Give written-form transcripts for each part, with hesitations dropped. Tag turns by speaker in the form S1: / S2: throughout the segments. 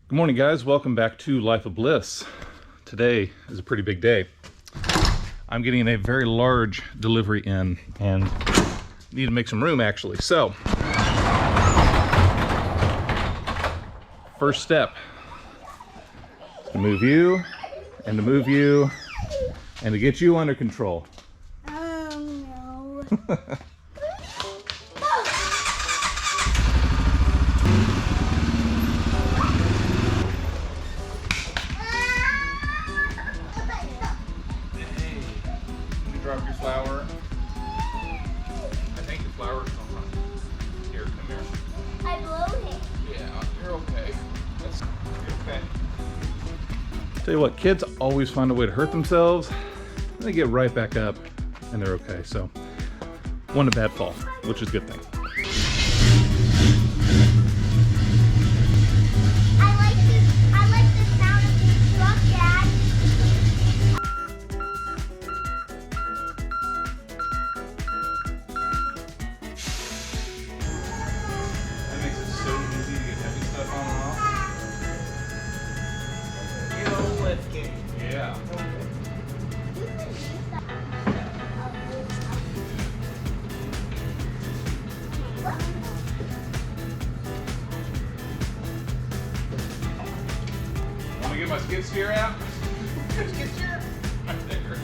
S1: Good morning, guys. Welcome back to Life of Bliss. Today is a pretty big day. I'm getting a very large delivery in and need to make some room actually. So, first step, to move you and to move you and to get you under control.
S2: Oh no.
S1: Drop your flower. I think the flower's gone. Here, come here.
S2: I blew it.
S1: Yeah, you're okay. You're okay. Tell you what, kids always find a way to hurt themselves. And they get right back up and they're okay. So, one a bad fall, which is a good thing.
S2: I like the sound of the truck, Dad.
S1: That makes it so easy to get heavy stuff on and off.
S3: You know, lifting.
S1: Yeah. Want to get my skid steer out?
S3: Skid steer?
S1: Right there.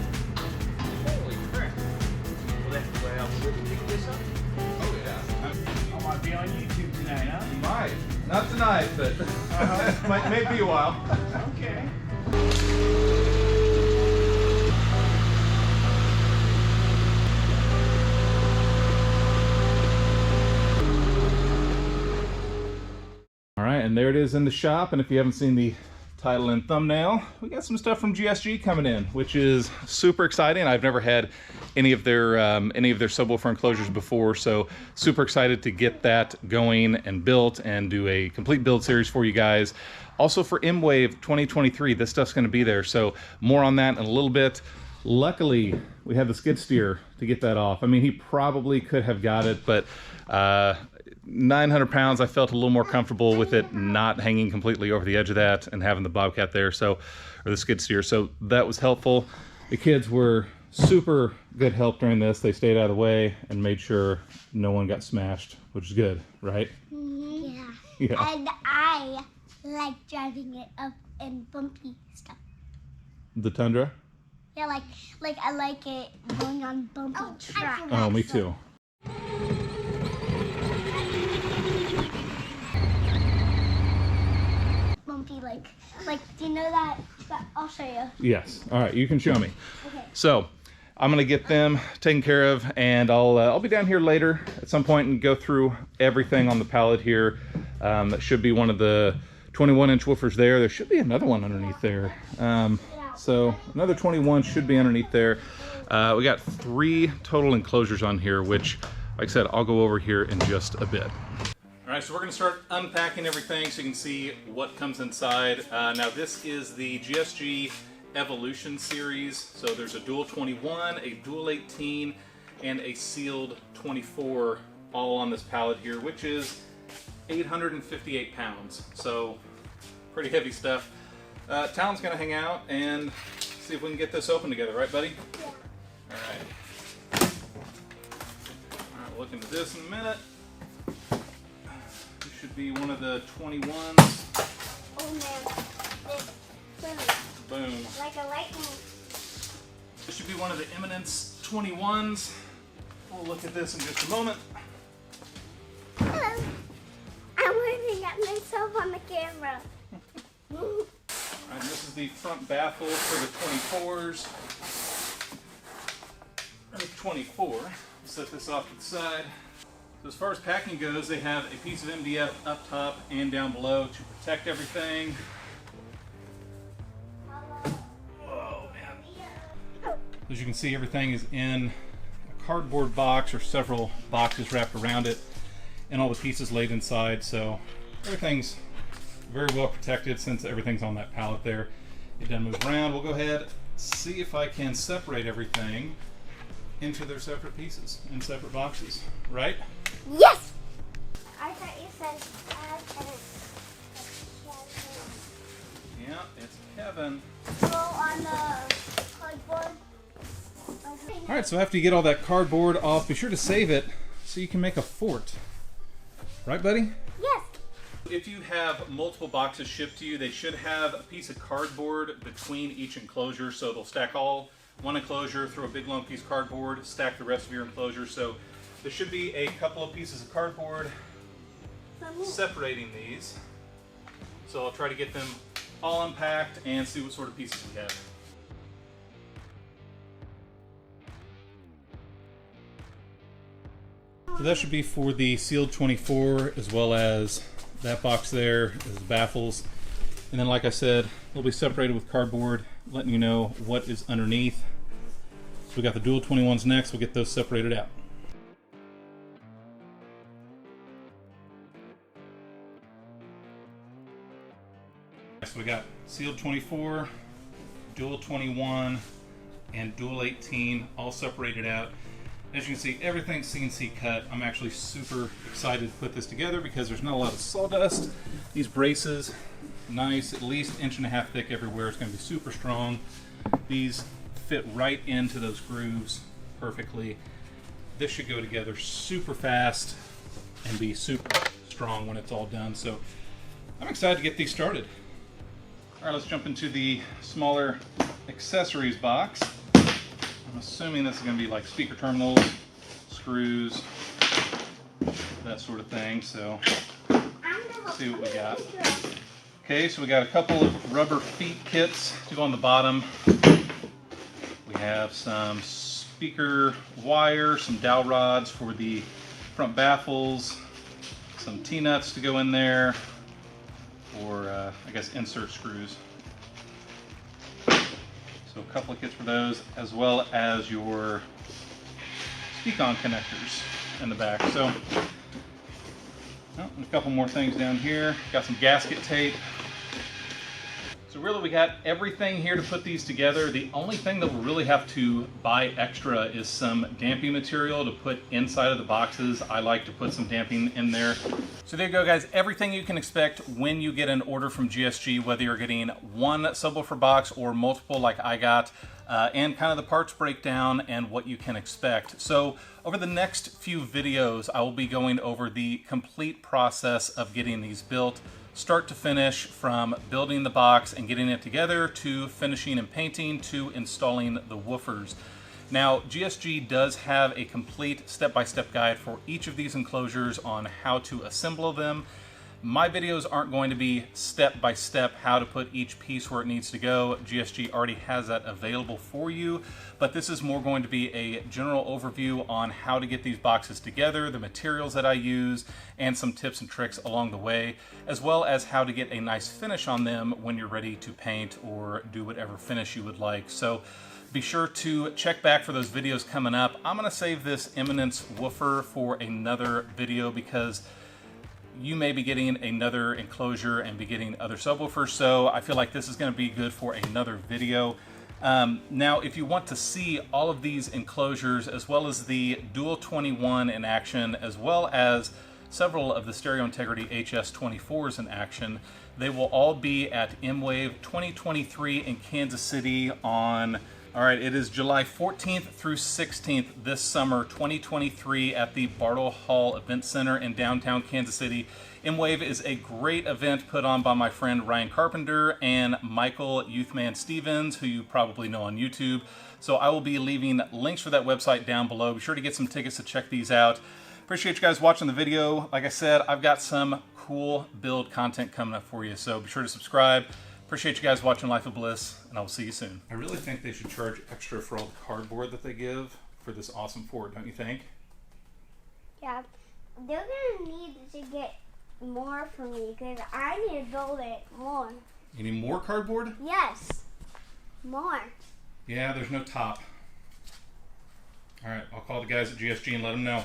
S3: Holy crap. Well, that's the way I would pick this up.
S1: Oh yeah.
S3: I might be on YouTube tonight, huh?
S1: You might. Not tonight, but might be a while.
S3: Okay.
S1: All right, and there it is in the shop. And if you haven't seen the title and thumbnail, we got some stuff from GSG coming in, which is super exciting. I've never had any of their subwoofer enclosures before, so super excited to get that going and built and do a complete build series for you guys. Also for MWAVE 2023, this stuff's going to be there, so more on that in a little bit. Luckily, we have the skid steer to get that off. I mean, he probably could have got it, but 900 pounds, I felt a little more comfortable with it not hanging completely over the edge of that and having the bobcat there, so, or the skid steer, so that was helpful. The kids were super good help during this. They stayed out of the way and made sure no one got smashed, which is good, right?
S2: Yeah.
S1: Yeah.
S2: And I like driving it up in bumpy stuff.
S1: The Tundra?
S2: Yeah, like I like it going on bumpy tracks.
S1: Oh, me too.
S2: Bumpy, like do you know that? I'll show you.
S1: Yes. All right, you can show me.
S2: Okay.
S1: So I'm gonna get them taken care of, and I'll be down here later at some point and go through everything on the pallet here. That should be one of the 21-inch woofers there. There should be another one underneath there. So another 21 should be underneath there. We got 3 total enclosures on here, which, like I said, I'll go over here in just a bit. All right, so we're gonna start unpacking everything so you can see what comes inside. Now this is the GSG Evolution series. So there's a dual 21, a dual 18, and a sealed 24 all on this pallet here, which is 858 pounds. So pretty heavy stuff. Talon's gonna hang out and see if we can get this open together, right, buddy?
S2: Yeah.
S1: All right. All right, we'll look into this in a minute. This should be one of the 21s.
S2: Oh man.
S1: Boom.
S2: Like a lightning.
S1: This should be one of the Eminence 21s. We'll look at this in just a moment.
S2: I'm waving at myself on the camera.
S1: And this is the front baffle for the 24s. Or 24. Set this off to the side. So as far as packing goes, they have a piece of MDF up top and down below to protect everything. Whoa, man. As you can see, everything is in a cardboard box or several boxes wrapped around it, and all the pieces laid inside, so everything's very well protected since everything's on that pallet there. It doesn't move around. We'll go ahead, see if I can separate everything into their separate pieces in separate boxes, right?
S2: Yes! I thought you said
S1: It's Kevin.
S2: Go on the cardboard.
S1: All right, so after you get all that cardboard off, be sure to save it so you can make a fort. Right, buddy?
S2: Yes.
S1: If you have multiple boxes shipped to you, they should have a piece of cardboard between each enclosure, so they'll stack all one enclosure, throw a big long piece of cardboard, stack the rest of your enclosure. So there should be a couple of pieces of cardboard separating these. So I'll try to get them all unpacked and see what sort of pieces we have. So that should be for the sealed 24, as well as that box there is the baffles. And then, like I said, they'll be separated with cardboard, letting you know what is underneath. So we got the dual 21s next, we'll get those separated out. So we got sealed 24, dual 21, and dual 18 all separated out. As you can see, everything's CNC cut. I'm actually super excited to put this together because there's not a lot of sawdust. These braces, nice, at least 1.5 inches thick everywhere. It's going to be super strong. These fit right into those grooves perfectly. This should go together super fast and be super strong when it's all done. So I'm excited to get these started. All right, let's jump into the smaller accessories box. I'm assuming this is going to be like speaker terminals, screws, that sort of thing. So let's see what we got. Okay, so we got a couple of rubber feet kits to go on the bottom. We have some speaker wire, some dowel rods for the front baffles, some T-nuts to go in there, or I guess insert screws. So a couple of kits for those, as well as your speak-on connectors in the back. So a couple more things down here. Got some gasket tape. So really we got everything here to put these together. The only thing that we'll really have to buy extra is some damping material to put inside of the boxes. I like to put some damping in there. So there you go, guys. Everything you can expect when you get an order from GSG, whether you're getting one subwoofer box or multiple like I got, and kind of the parts breakdown and what you can expect. So over the next few videos, I will be going over the complete process of getting these built, start to finish, from building the box and getting it together to finishing and painting to installing the woofers. Now, GSG does have a complete step-by-step guide for each of these enclosures on how to assemble them. My videos aren't going to be step-by-step how to put each piece where it needs to go. GSG already has that available for you, but this is more going to be a general overview on how to get these boxes together, the materials that I use, and some tips and tricks along the way, as well as how to get a nice finish on them when you're ready to paint or do whatever finish you would like. So be sure to check back for those videos coming up. I'm going to save this Eminence woofer for another video because you may be getting another enclosure and be getting other subwoofers, so I feel like this is going to be good for another video. Now, if you want to see all of these enclosures, as well as the Dual 21 in action, as well as several of the Stereo Integrity HS24s in action, they will all be at MWAVE 2023 in Kansas City on, all right, it is July 14th through 16th this summer, 2023, at the Bartle Hall Event Center in downtown Kansas City. MWAVE is a great event put on by my friend Ryan Carpenter and Michael Youthman Stevens, who you probably know on YouTube. So I will be leaving links for that website down below. Be sure to get some tickets to check these out. Appreciate you guys watching the video. Like I said, I've got some cool build content coming up for you, so be sure to subscribe. Appreciate you guys watching Life of Bliss, and I will see you soon. I really think they should charge extra for all the cardboard that they give for this awesome fort, don't you think?
S2: Yeah, they're gonna need to get more from me because I need to build it more.
S1: You need more cardboard?
S2: Yes, more.
S1: Yeah, there's no top. All right, I'll call the guys at GSG and let them know.